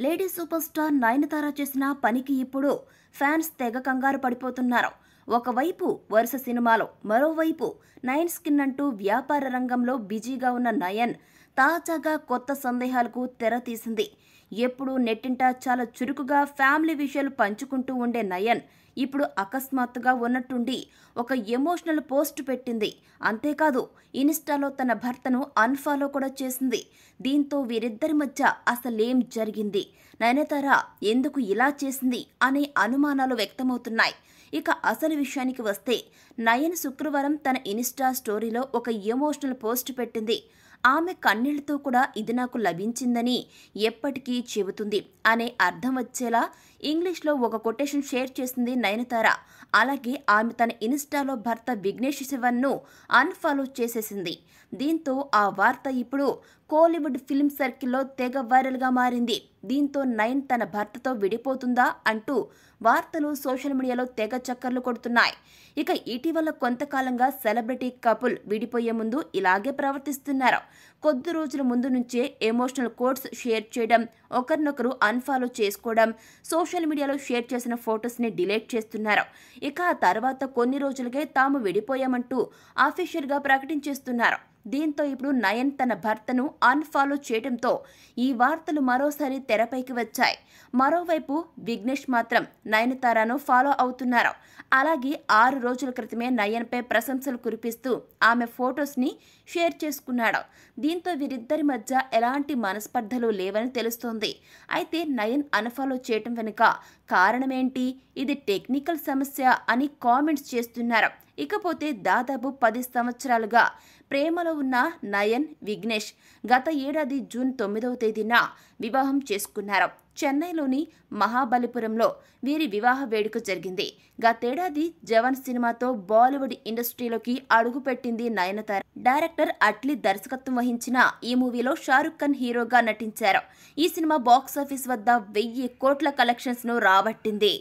Lady super star Nayanthara చేసిన పనికి ఇప్పుడు ఫ్యాన్స్ తెగ కంగారు పడిపోతున్నారు. ఒకవైపు వరుస సినిమాలు, మరోవైపు నయన్ స్కిన్ అంటూ వ్యాపార రంగంలో బిజీగా ఉన్న నయన్ తాజాగా కొత్త సందేహాలకు తెర తీసింది. ఎప్పుడూ నెట్టింట చాలా చురుకుగా ఫ్యామిలీ విషయాలు పంచుకుంటూ ఉండే నయన్ ఇప్పుడు అకస్మాత్తుగా ఉన్నట్టుండి ఒక ఎమోషనల్ పోస్ట్ పెట్టింది. అంతేకాదు ఇన్స్టాలో తన భర్తను అన్ఫాలో కూడా చేసింది. దీంతో వీరిద్దరి మధ్య అసలేం జరిగింది, నయనతార ఎందుకు ఇలా చేసింది అనే అనుమానాలు వ్యక్తమవుతున్నాయి. ఇక అసలు విషయానికి వస్తే నయన్ శుక్రవారం తన ఇన్స్టా స్టోరీలో ఒక ఎమోషనల్ పోస్ట్ పెట్టింది. ఆమె కన్నీళ్లతో కూడా ఇది నాకు లభించిందని ఎప్పటికీ చెబుతుంది అనే అర్థం వచ్చేలా ఇంగ్లీష్లో ఒక కొటేషన్ షేర్ చేసింది నయనతార. అలాగే ఆమె తన ఇన్స్టాలో భర్త విఘ్నేష్ శివన్ను అన్ఫాలో చేసేసింది. దీంతో ఆ వార్త ఇప్పుడు కోలీవుడ్ ఫిల్మ్ సర్కిల్లో తెగ వైరల్గా మారింది. దీంతో నయన్ తన భర్తతో విడిపోతుందా అంటూ వార్తలు సోషల్ మీడియాలో తెగ చక్కర్లు కొడుతున్నాయి. ఇక ఇటీవల కొంతకాలంగా సెలబ్రిటీ కపుల్ విడిపోయే ముందు ఇలాగే ప్రవర్తిస్తున్నారు. కొద్ది రోజుల ముందు నుంచే ఎమోషనల్ కోట్స్ షేర్ చేయడం, ఒకరినొకరు అన్ఫాలో చేసుకోవడం, సోషల్ మీడియాలో షేర్ చేసిన ఫొటోస్ని డిలీట్ చేస్తున్నారు. ఇక ఆ తర్వాత కొన్ని రోజులకే తాము విడిపోయామంటూ అఫీషియల్గా ప్రకటించేస్తున్నారు. దీంతో ఇప్పుడు నయన్ తన భర్తను అన్ఫాలో చేయడంతో ఈ వార్తలు మరోసారి తెరపైకి వచ్చాయి. మరోవైపు విఘ్నేష్ మాత్రం నయనతారను ఫాలో అవుతున్నారు. అలాగే 6 రోజుల క్రితమే నయన్పై ప్రశంసలు కురిపిస్తూ ఆమె ఫొటోస్ని షేర్ చేసుకున్నాడు. దీంతో వీరిద్దరి మధ్య ఎలాంటి మనస్పర్ధలు లేవని తెలుస్తోంది. అయితే నయన్ అన్ఫాలో చేయటం వెనుక కారణమేంటి, ఇది టెక్నికల్ సమస్య అని కామెంట్స్ చేస్తున్నారు. ఇకపోతే దాదాపు 10 సంవత్సరాలుగా ప్రేమలో ఉన్న నయన్, విఘ్నేష్ గత ఏడాది జూన్ 9వ తేదీన వివాహం చేసుకున్నారు. చెన్నైలోని మహాబలిపురంలో వీరి వివాహ వేడుక జరిగింది. గతేడాది జవాన్ సినిమాతో బాలీవుడ్ ఇండస్ట్రీలోకి అడుగుపెట్టింది నయనతార. డైరెక్టర్ అట్లీ దర్శకత్వం వహించిన ఈ మూవీలో షారుఖ్ ఖాన్ హీరోగా నటించారు. ఈ సినిమా బాక్సాఫీస్ వద్ద 1000 కోట్ల కలెక్షన్స్ ను రాబట్టింది.